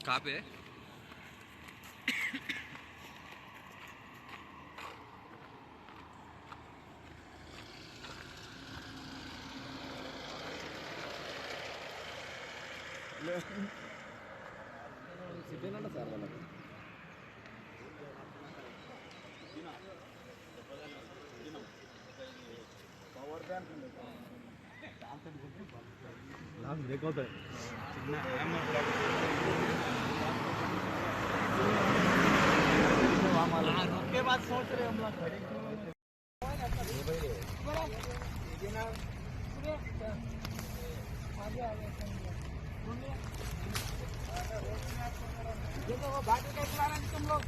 कहाँ पे? సిటీనంట సార్ వాళ్ళకి పవర్ బ్యాంక్ लास्ट ब्रेक होता है के बाद सोच रहे हम लोग खड़े देखो वो बाकी कैसे आ रहे हैं तुम लोग